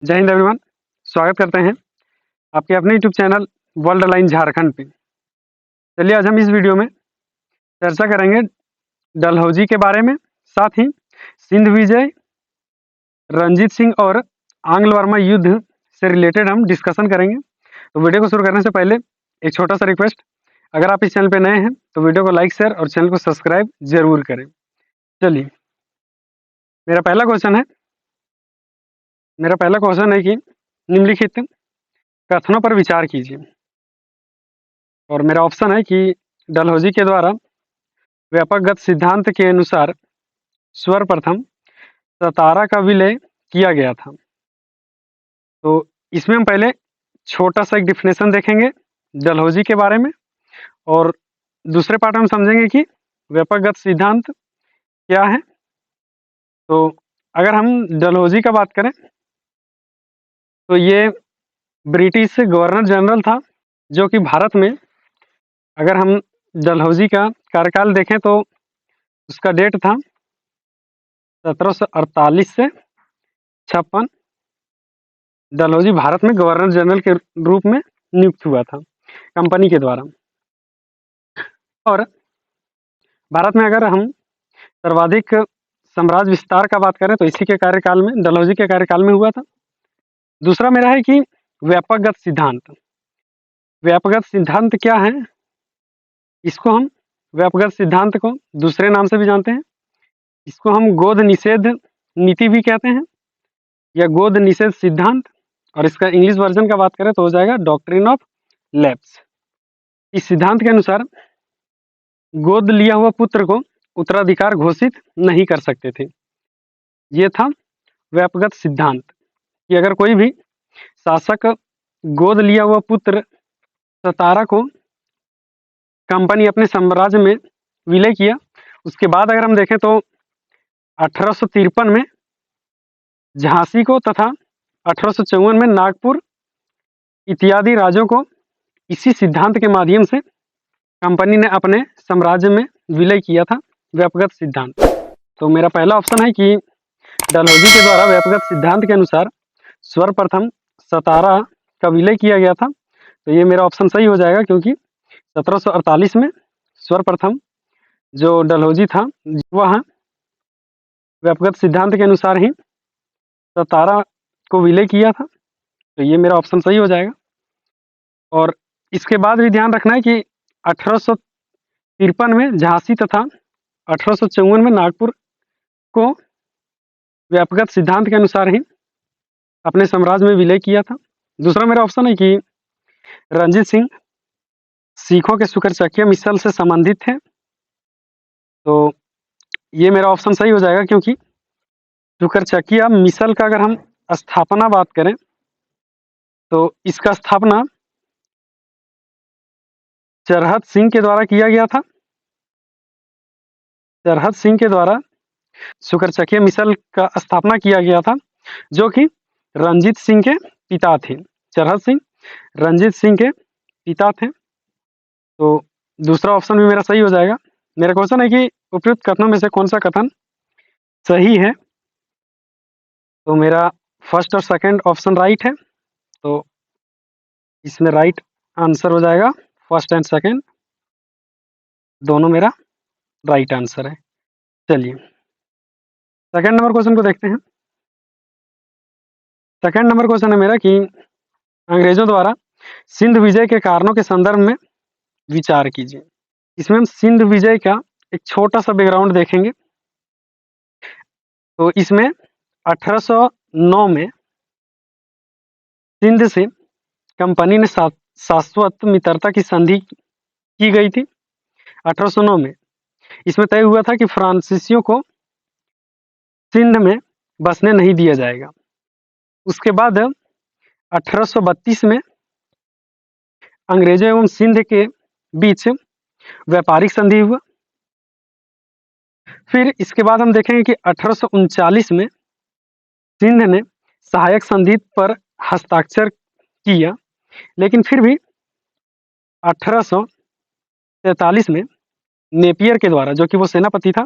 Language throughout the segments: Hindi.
जय हिंद एवरीवन। स्वागत करते हैं आपके अपने YouTube channel world line Jharkhand पे। चलिए आज हम इस वीडियो में चर्चा करेंगे डलहौजी के बारे में, साथ ही सिंध विजय, रंजीत सिंह और आंग्ल वर्मा युद्ध से रिलेटेड हम डिस्कशन करेंगे। तो वीडियो को शुरू करने से पहले एक छोटा सा रिक्वेस्ट, अगर आप इस चैनल पे नए हैं तो वीडियो को लाइक, शेयर और चैनल को सब्सक्राइब जरूर करें। चलिए मेरा पहला क्वेश्चन है कि निम्नलिखित कथनों पर विचार कीजिए। और मेरा ऑप्शन है कि डलहौजी के द्वारा व्यापकगत सिद्धांत के अनुसार सर्वप्रथम सतारा का विलय किया गया था। तो इसमें हम पहले छोटा सा एक डिफिनेशन देखेंगे डलहौजी के बारे में, और दूसरे पार्ट में हम समझेंगे कि व्यापकगत सिद्धांत क्या है। तो अगर हम डलहौजी का बात करें तो ये ब्रिटिश गवर्नर जनरल था, जो कि भारत में, अगर हम डलहौजी का कार्यकाल देखें तो उसका डेट था 1748 से 56। डलहौजी भारत में गवर्नर जनरल के रूप में नियुक्त हुआ था कंपनी के द्वारा। और भारत में अगर हम सर्वाधिक साम्राज्य विस्तार का बात करें तो इसी के कार्यकाल में, डलहौजी के कार्यकाल में हुआ था। दूसरा मेरा है कि व्यापकगत सिद्धांत। व्यापकगत सिद्धांत क्या है? इसको हम व्यापकगत सिद्धांत को दूसरे नाम से भी जानते हैं। इसको हम गोद निषेध नीति भी कहते हैं या गोद निषेध सिद्धांत, और इसका इंग्लिश वर्जन का बात करें तो हो जाएगा डॉक्ट्रिन ऑफ लैप्स। इस सिद्धांत के अनुसार गोद लिया हुआ पुत्र को उत्तराधिकार घोषित नहीं कर सकते थे। ये था व्यापकगत सिद्धांत कि अगर कोई भी शासक गोद लिया हुआ पुत्र सतारा को कंपनी अपने साम्राज्य में विलय किया, उसके बाद अगर हम देखें तो 1853 में झांसी को तथा 1854 में नागपुर इत्यादि राज्यों को इसी सिद्धांत के माध्यम से कंपनी ने अपने साम्राज्य में विलय किया था, व्यापकगत सिद्धांत। तो मेरा पहला ऑप्शन है कि डलहौजी के द्वारा व्यापकगत सिद्धांत के अनुसार सर्वप्रथम सतारा का विलय किया गया था। तो ये मेरा ऑप्शन सही हो जाएगा, क्योंकि 1748 में सर्वप्रथम जो डलहौजी था वह व्यापकगत सिद्धांत के अनुसार ही सतारा को विलय किया था। तो ये मेरा ऑप्शन सही हो जाएगा। और इसके बाद भी ध्यान रखना है कि 1853 में झांसी तथा 1854 में नागपुर को व्यापकगत सिद्धांत के अनुसार ही अपने साम्राज्य में विलय किया था। दूसरा मेरा ऑप्शन है कि रंजीत सिंह सिखों के शुकरचकिया मिसल से संबंधित थे। तो ये मेरा ऑप्शन सही हो जाएगा, क्योंकि शुकरचकिया मिसल का अगर हम स्थापना बात करें तो इसका स्थापना चरहत सिंह के द्वारा किया गया था। चरहत सिंह के द्वारा शुकरचकिया मिसल का स्थापना किया गया था, जो कि रंजीत सिंह के पिता थे। चरहत सिंह रंजीत सिंह के पिता थे। तो दूसरा ऑप्शन भी मेरा सही हो जाएगा। मेरा क्वेश्चन है कि उपयुक्त कथनों में से कौन सा कथन सही है? तो मेरा फर्स्ट और सेकंड ऑप्शन राइट है, तो इसमें राइट आंसर हो जाएगा फर्स्ट एंड सेकंड, दोनों मेरा राइट आंसर है। चलिए सेकंड नंबर क्वेश्चन को देखते हैं। सेकंड नंबर क्वेश्चन है मेरा कि अंग्रेजों द्वारा सिंध विजय के कारणों के संदर्भ में विचार कीजिए। इसमें हम सिंध विजय का एक छोटा सा बैकग्राउंड देखेंगे। तो इसमें 1809 में सिंध से कंपनी ने शाश्वत मित्रता की संधि की गई थी 1809 में। इसमें तय हुआ था कि फ्रांसीसियों को सिंध में बसने नहीं दिया जाएगा। उसके बाद 1832 में अंग्रेजों एवं सिंध के बीच व्यापारिक संधि हुआ। फिर इसके बाद हम देखेंगे कि 1839 में सिंध ने सहायक संधि पर हस्ताक्षर किया, लेकिन फिर भी 1843 में नेपियर के द्वारा, जो कि वो सेनापति था,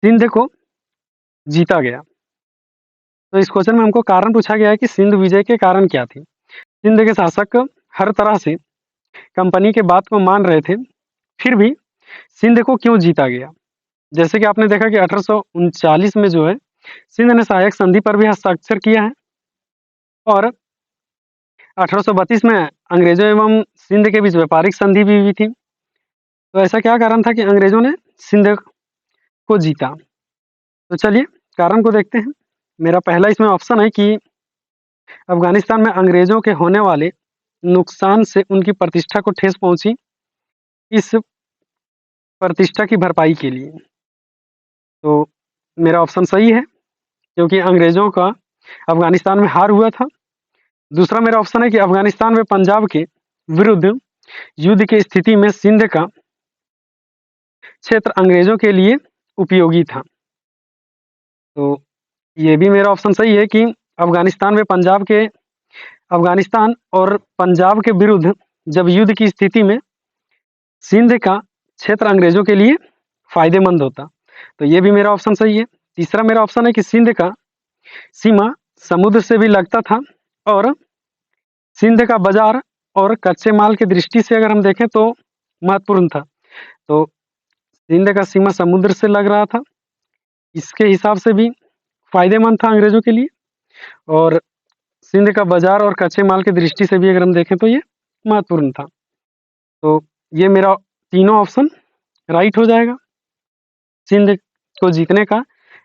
सिंध को जीता गया। तो इस क्वेश्चन में हमको कारण पूछा गया है कि सिंध विजय के कारण क्या थे। सिंध के शासक हर तरह से कंपनी के बात को मान रहे थे, फिर भी सिंध को क्यों जीता गया। जैसे कि आपने देखा कि 1839 में जो है सिंध ने सहायक संधि पर भी हस्ताक्षर किया है, और 1832 में अंग्रेजों एवं सिंध के बीच व्यापारिक संधि भी हुई थी। तो ऐसा क्या कारण था कि अंग्रेजों ने सिंध को जीता। तो चलिए कारण को देखते हैं। मेरा पहला इसमें ऑप्शन है कि अफगानिस्तान में अंग्रेजों के होने वाले नुकसान से उनकी प्रतिष्ठा को ठेस पहुंची, इस प्रतिष्ठा की भरपाई के लिए। तो मेरा ऑप्शन सही है, क्योंकि अंग्रेजों का अफगानिस्तान में हार हुआ था। दूसरा मेरा ऑप्शन है कि अफगानिस्तान में पंजाब के विरुद्ध युद्ध की स्थिति में सिंध का क्षेत्र अंग्रेजों के लिए उपयोगी था। तो ये भी मेरा ऑप्शन सही है कि अफगानिस्तान और पंजाब के विरुद्ध जब युद्ध की स्थिति में सिंध का क्षेत्र अंग्रेजों के लिए फायदेमंद होता। तो ये भी मेरा ऑप्शन सही है। तीसरा मेरा ऑप्शन है कि सिंध का सीमा समुद्र से भी लगता था, और सिंध का बाजार और कच्चे माल की दृष्टि से अगर हम देखें तो महत्वपूर्ण था। तो सिंध का सीमा समुद्र से लग रहा था, इसके हिसाब से भी फायदेमंद था अंग्रेजों के लिए, और सिंध का बाजार और कच्चे माल की दृष्टि से भी अगर हम देखें तो ये महत्वपूर्ण था। तो ये मेरा तीनों ऑप्शन राइट हो जाएगा। सिंध को जीतने का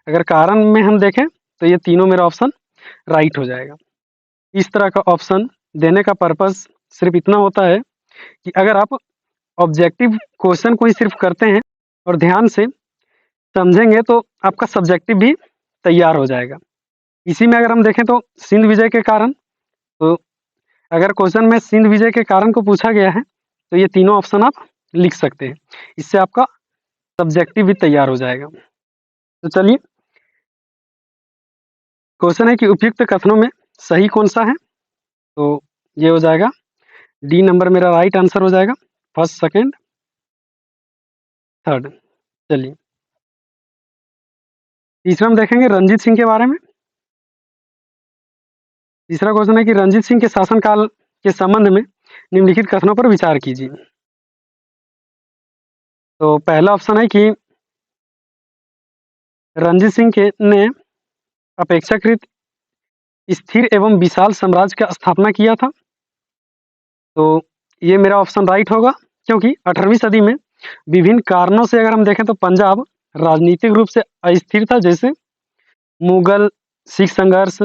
अगर कारण में हम देखें तो ये तीनों मेरा ऑप्शन राइट हो जाएगा। इस तरह का ऑप्शन देने का पर्पस सिर्फ इतना होता है कि अगर आप ऑब्जेक्टिव क्वेश्चन को ही सिर्फ करते हैं और ध्यान से समझेंगे तो आपका सब्जेक्टिव भी तैयार हो जाएगा। इसी में अगर हम देखें तो सिंध विजय के कारण, तो अगर क्वेश्चन में सिंध विजय के कारण को पूछा गया है तो ये तीनों ऑप्शन आप लिख सकते हैं, इससे आपका सब्जेक्टिव भी तैयार हो जाएगा। तो चलिए क्वेश्चन है कि उपयुक्त कथनों में सही कौन सा है। तो ये हो जाएगा डी नंबर मेरा राइट आंसर हो जाएगा, फर्स्ट सेकंड थर्ड। चलिए तीसरा हम देखेंगे रंजीत सिंह के बारे में। तीसरा क्वेश्चन है कि रंजीत सिंह के शासनकाल के संबंध में निम्नलिखित कथनों पर विचार कीजिए। तो पहला ऑप्शन है कि रंजीत सिंह के ने अपेक्षाकृत स्थिर एवं विशाल साम्राज्य का स्थापना किया था। तो ये मेरा ऑप्शन राइट होगा, क्योंकि 18वीं सदी में विभिन्न कारणों से अगर हम देखें तो पंजाब राजनीतिक रूप से अस्थिर था, जैसे मुगल सिख संघर्ष,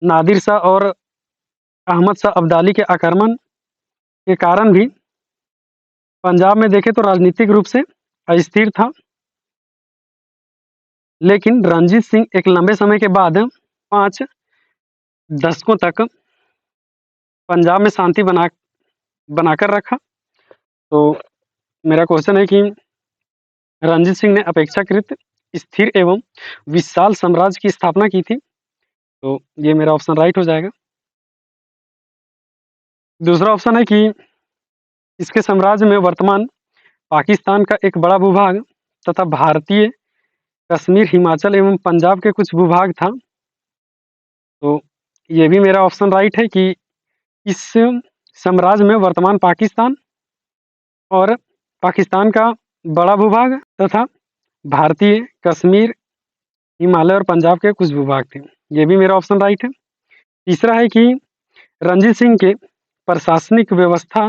नादिर शाह और अहमद शाह अब्दाली के आक्रमण के कारण भी पंजाब में देखें तो राजनीतिक रूप से अस्थिर था। लेकिन रंजीत सिंह एक लंबे समय के बाद 5 दशकों तक पंजाब में शांति बनाकर रखा। तो मेरा क्वेश्चन है कि रंजीत सिंह ने अपेक्षाकृत स्थिर एवं विशाल साम्राज्य की स्थापना की थी। तो ये मेरा ऑप्शन राइट हो जाएगा। दूसरा ऑप्शन है कि इसके साम्राज्य में वर्तमान पाकिस्तान का एक बड़ा भूभाग तथा भारतीय कश्मीर, हिमाचल एवं पंजाब के कुछ भूभाग था। तो ये भी मेरा ऑप्शन राइट है कि इस साम्राज्य में वर्तमान पाकिस्तान और पाकिस्तान का बड़ा भूभाग तथा भारतीय कश्मीर, हिमालय और पंजाब के कुछ भूभाग थे। ये भी मेरा ऑप्शन राइट है। तीसरा है कि रंजीत सिंह के प्रशासनिक व्यवस्था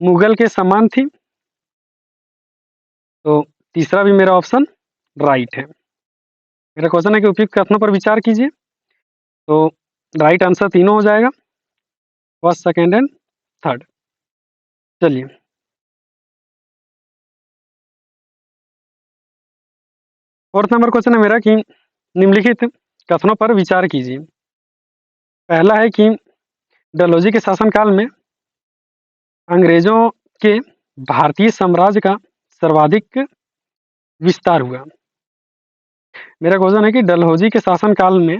मुगल के समान थी। तो तीसरा भी मेरा ऑप्शन राइट है। मेरा क्वेश्चन है कि उपयुक्त कथनों पर विचार कीजिए। तो राइट आंसर तीनों हो जाएगा, फर्स्ट सेकेंड एंड थर्ड। चलिए फोर्थ नंबर क्वेश्चन है मेरा कि निम्नलिखित कथनों पर विचार कीजिए। पहला है कि डलहौजी के शासनकाल में अंग्रेजों के भारतीय साम्राज्य का सर्वाधिक विस्तार हुआ। मेरा क्वेश्चन है कि डलहौजी के शासनकाल में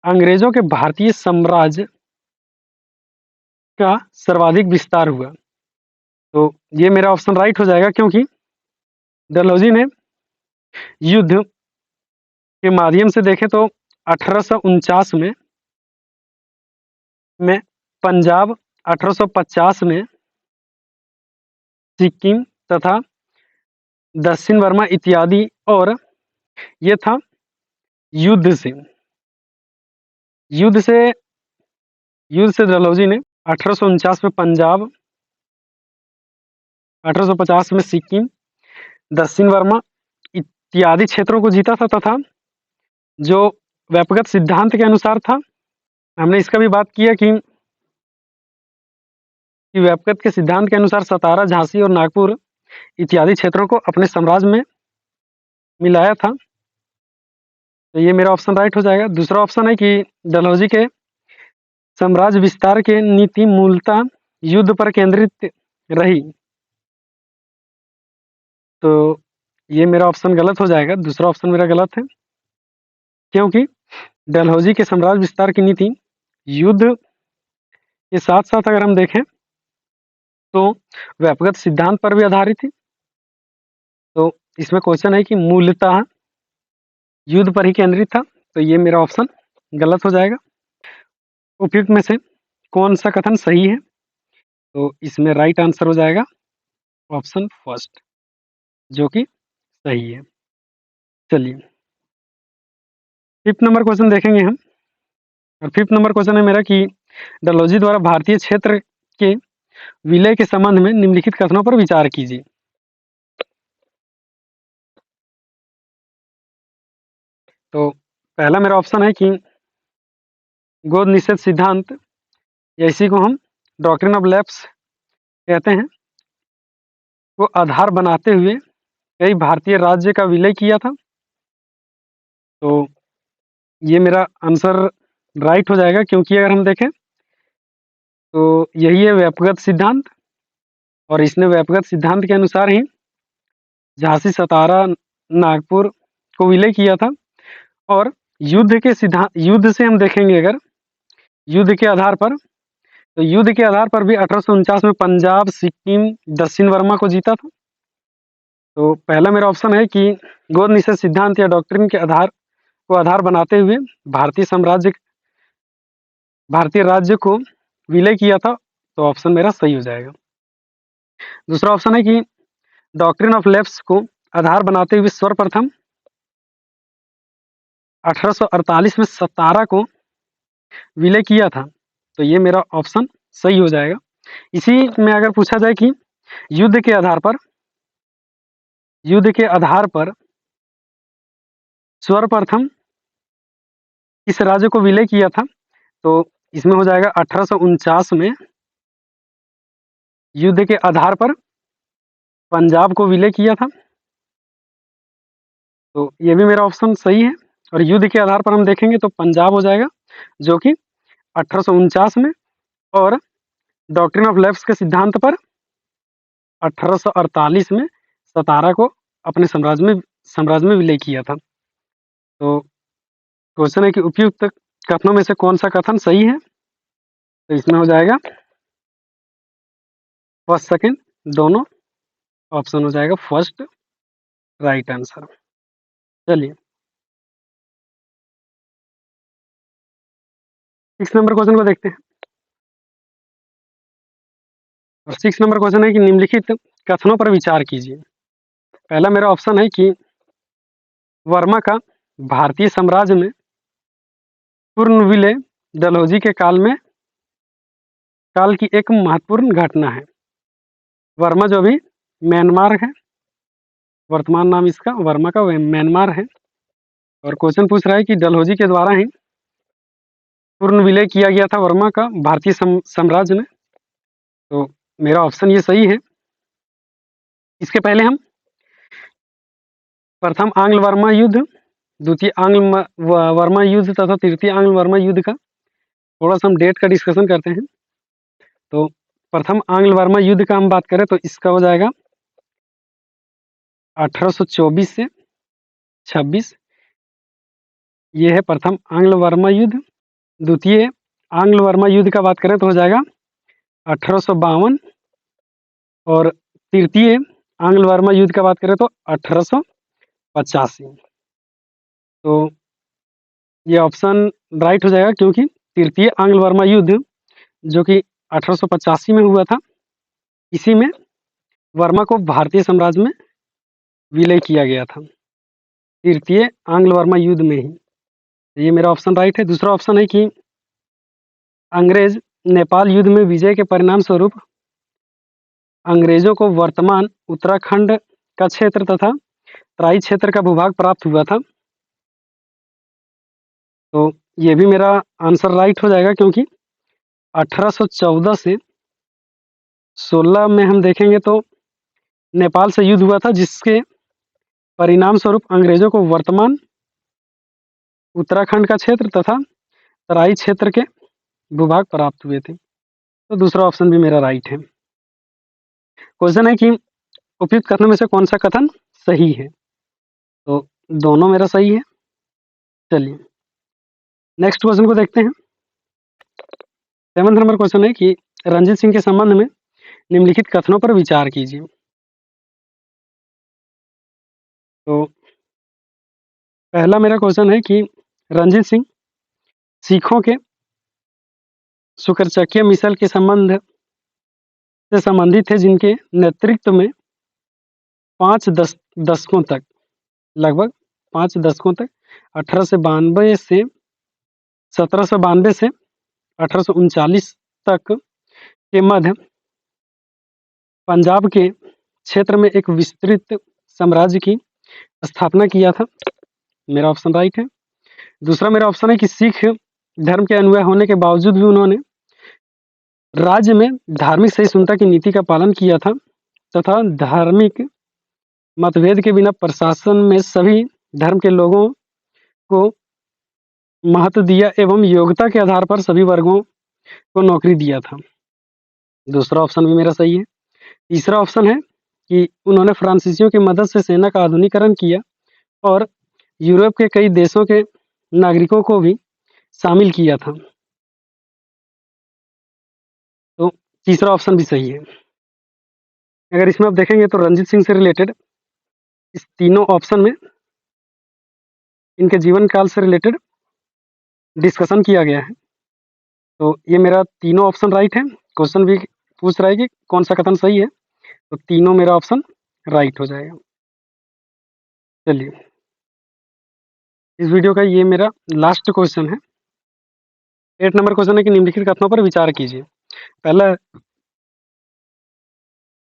अंग्रेजों के भारतीय साम्राज्य का सर्वाधिक विस्तार हुआ। तो ये मेरा ऑप्शन राइट हो जाएगा, क्योंकि डलहौजी ने युद्ध के माध्यम से देखें तो 1849 में पंजाब, 1850 में सिक्किम तथा दक्षिण बर्मा इत्यादि। और ये था युद्ध से युद्ध से युद्ध से डलहौजी ने 1849 में पंजाब, 1850 में सिक्किम, दक्षिण बर्मा इत्यादि क्षेत्रों को जीता था तथा जो व्यापक सिद्धांत के अनुसार था, हमने इसका भी बात किया कि व्यापक के सिद्धांत के अनुसार सतारा, झांसी और नागपुर इत्यादि क्षेत्रों को अपने साम्राज्य में मिलाया था। तो ये मेरा ऑप्शन राइट हो जाएगा। दूसरा ऑप्शन है कि डलहौजी के साम्राज्य विस्तार के नीति मूलतः युद्ध पर केंद्रित रही। तो ये मेरा ऑप्शन गलत हो जाएगा। दूसरा ऑप्शन मेरा गलत है, क्योंकि डलहौजी के साम्राज्य विस्तार की नीति युद्ध के साथ साथ अगर हम देखें तो व्यापक सिद्धांत पर भी आधारित थी। तो इसमें क्वेश्चन है कि मूलतः युद्ध पर ही केंद्रित था। तो ये मेरा ऑप्शन गलत हो जाएगा। उपयुक्त में से कौन सा कथन सही है? तो इसमें राइट आंसर हो जाएगा ऑप्शन फर्स्ट, जो कि सही है। चलिए फिफ्थ नंबर क्वेश्चन देखेंगे हम। और फिफ्थ नंबर क्वेश्चन है मेरा कि डलहौजी द्वारा भारतीय क्षेत्र के विलय के संबंध में निम्नलिखित कथनों पर विचार कीजिए। तो पहला मेरा ऑप्शन है कि गोद निषेध सिद्धांत, या इसी को हम डॉक्ट्रिन ऑफ लैप्स कहते हैं, को आधार बनाते हुए कई भारतीय राज्य का विलय किया था। तो ये मेरा आंसर राइट हो जाएगा, क्योंकि अगर हम देखें तो यही है व्यापक सिद्धांत, और इसने व्यापक सिद्धांत के अनुसार ही झांसी, सतारा, नागपुर को विलय किया था। और युद्ध से हम देखेंगे, अगर युद्ध के आधार पर, तो युद्ध के आधार पर भी 1849 में पंजाब, सिक्किम, दक्षिण बर्मा को जीता था। तो पहला मेरा ऑप्शन है कि गोद निषेध सिद्धांत या डॉक्ट्रिन के आधार बनाते हुए भारतीय राज्य को विलय किया था। तो ऑप्शन मेरा सही हो जाएगा। दूसरा ऑप्शन है कि डॉक्ट्रिन ऑफ लैप्स को आधार बनाते हुए सर्वप्रथम 1848 में सतारा को विलय किया था। तो ये मेरा ऑप्शन सही हो जाएगा। इसी में अगर पूछा जाए कि युद्ध के आधार पर सर्वप्रथम इस राज्य को विलय किया था, तो इसमें हो जाएगा 1849 में युद्ध के आधार पर पंजाब को विलय किया था। तो ये भी मेरा ऑप्शन सही है। और युद्ध के आधार पर हम देखेंगे तो पंजाब हो जाएगा, जो कि 1849 में, और डॉक्ट्रिन ऑफ लैप्स के सिद्धांत पर 1848 में सतारा को अपने साम्राज्य में विलय किया था। तो क्वेश्चन है कि उपयुक्त कथनों में से कौन सा कथन सही है? तो इसमें हो जाएगा फर्स्ट, सेकंड दोनों ऑप्शन हो जाएगा फर्स्ट राइट आंसर। चलिए 6 नंबर क्वेश्चन को देखते हैं। और 6 नंबर क्वेश्चन है कि निम्नलिखित कथनों पर विचार कीजिए। पहला मेरा ऑप्शन है कि वर्मा का भारतीय साम्राज्य में पूर्ण विलय डलहौजी के काल की एक महत्वपूर्ण घटना है। वर्मा जो भी म्यांमार है, वर्तमान नाम इसका वर्मा का म्यांमार है। और क्वेश्चन पूछ रहा है कि डलहौजी के द्वारा ही पूर्ण विलय किया गया था वर्मा का भारतीय साम्राज्य में। तो मेरा ऑप्शन ये सही है। इसके पहले हम प्रथम आंग्ल वर्मा युद्ध, द्वितीय आंग्ल वर्मा युद्ध तथा तृतीय आंग्ल वर्मा युद्ध का थोड़ा सा हम डेट का डिस्कशन करते हैं। तो प्रथम आंग्ल वर्मा युद्ध का हम बात करें तो इसका हो जाएगा 1824 से 26, ये है प्रथम आंग्ल वर्मा युद्ध। द्वितीय आंग्ल वर्मा युद्ध का बात करें तो हो जाएगा 1852, और तृतीय आंग्ल वर्मा युद्ध का बात करें तो 1885। तो ये ऑप्शन राइट हो जाएगा, क्योंकि तृतीय आंग्ल वर्मा युद्ध जो कि 1885 में हुआ था, इसी में वर्मा को भारतीय साम्राज्य में विलय किया गया था, तृतीय आंग्ल वर्मा युद्ध में ही। ये मेरा ऑप्शन राइट है। दूसरा ऑप्शन है कि अंग्रेज नेपाल युद्ध में विजय के परिणाम स्वरूप अंग्रेजों को वर्तमान उत्तराखंड का क्षेत्र तथा तराई क्षेत्र का भूभाग प्राप्त हुआ था। तो ये भी मेरा आंसर राइट हो जाएगा, क्योंकि 1814 से 16 में हम देखेंगे तो नेपाल से युद्ध हुआ था, जिसके परिणाम स्वरूप अंग्रेजों को वर्तमान उत्तराखंड का क्षेत्र तथा तराई क्षेत्र के भूभाग प्राप्त हुए थे। तो दूसरा ऑप्शन भी मेरा राइट है। क्वेश्चन है कि उपयुक्त कथनों में से कौन सा कथन सही है? तो दोनों मेरा सही है। चलिए नेक्स्ट क्वेश्चन को देखते हैं। 7th नंबर क्वेश्चन है कि रंजीत सिंह के संबंध में निम्नलिखित कथनों पर विचार कीजिए। तो पहला मेरा क्वेश्चन है कि रंजीत सिंह सिखों के शुक्रचक्कीय मिसल के संबंध से संबंधित थे, जिनके नेतृत्व में 5 दशकों तक, लगभग 5 दशकों तक 1892 से 1792 से 1839 तक के मध्य पंजाब के क्षेत्र में एक विस्तृत साम्राज्य की स्थापना किया था। मेरा ऑप्शन राइट है। दूसरा मेरा ऑप्शन है कि सिख धर्म के अनुयायी होने के बावजूद भी उन्होंने राज्य में धार्मिक सहिष्णुता की नीति का पालन किया था तथा धार्मिक मतभेद के बिना प्रशासन में सभी धर्म के लोगों को महत्व दिया एवं योग्यता के आधार पर सभी वर्गों को नौकरी दिया था। दूसरा ऑप्शन भी मेरा सही है। तीसरा ऑप्शन है कि उन्होंने फ्रांसीसियों की मदद से सेना का आधुनिकीकरण किया और यूरोप के कई देशों के नागरिकों को भी शामिल किया था। तो तीसरा ऑप्शन भी सही है। अगर इसमें आप देखेंगे तो रंजीत सिंह से रिलेटेड इस तीनों ऑप्शन में इनके जीवन काल से रिलेटेड डिस्कशन किया गया है। तो ये मेरा तीनों ऑप्शन राइट है। क्वेश्चन भी पूछ रहा है कि कौन सा कथन सही है, तो तीनों मेरा ऑप्शन राइट हो जाएगा। चलिए इस वीडियो का ये मेरा लास्ट क्वेश्चन है। 8 नंबर क्वेश्चन है कि निम्नलिखित कथनों पर विचार कीजिए। पहला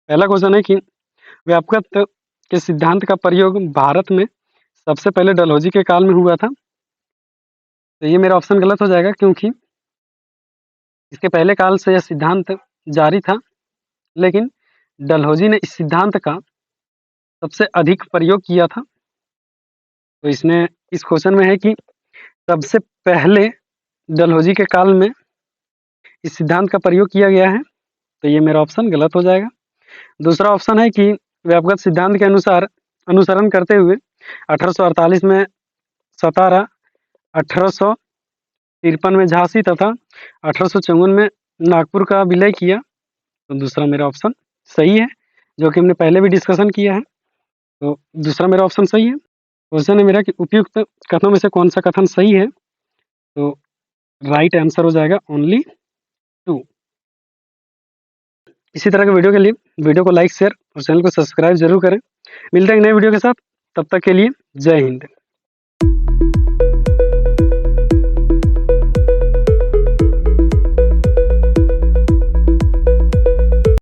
क्वेश्चन है कि व्यापकत्व के सिद्धांत का प्रयोग भारत में सबसे पहले डलहौजी के काल में हुआ था। तो ये मेरा ऑप्शन गलत हो जाएगा, क्योंकि इसके पहले काल से यह सिद्धांत जारी था, लेकिन डलहौजी ने इस सिद्धांत का सबसे अधिक प्रयोग किया था। तो इसमें इस क्वेश्चन में है कि सबसे पहले डलहौजी के काल में इस सिद्धांत का प्रयोग किया गया है। तो ये मेरा ऑप्शन गलत हो जाएगा। दूसरा ऑप्शन है कि व्यापकत्व सिद्धांत के अनुसार अनुसरण करते हुए 1848 में सतारा, 1853 में झांसी तथा 1854 में नागपुर का विलय किया। तो दूसरा मेरा ऑप्शन सही है, जो कि हमने पहले भी डिस्कशन किया है। तो दूसरा मेरा ऑप्शन सही है। क्वेश्चन है मेरा कि उपयुक्त कथनों में से कौन सा कथन सही है, तो राइट आंसर हो जाएगा ओनली 2। इसी तरह के वीडियो के लिए वीडियो को लाइक, शेयर और चैनल को सब्सक्राइब जरूर करें। मिलते हैं नए वीडियो के साथ, तब तक के लिए जय हिंद।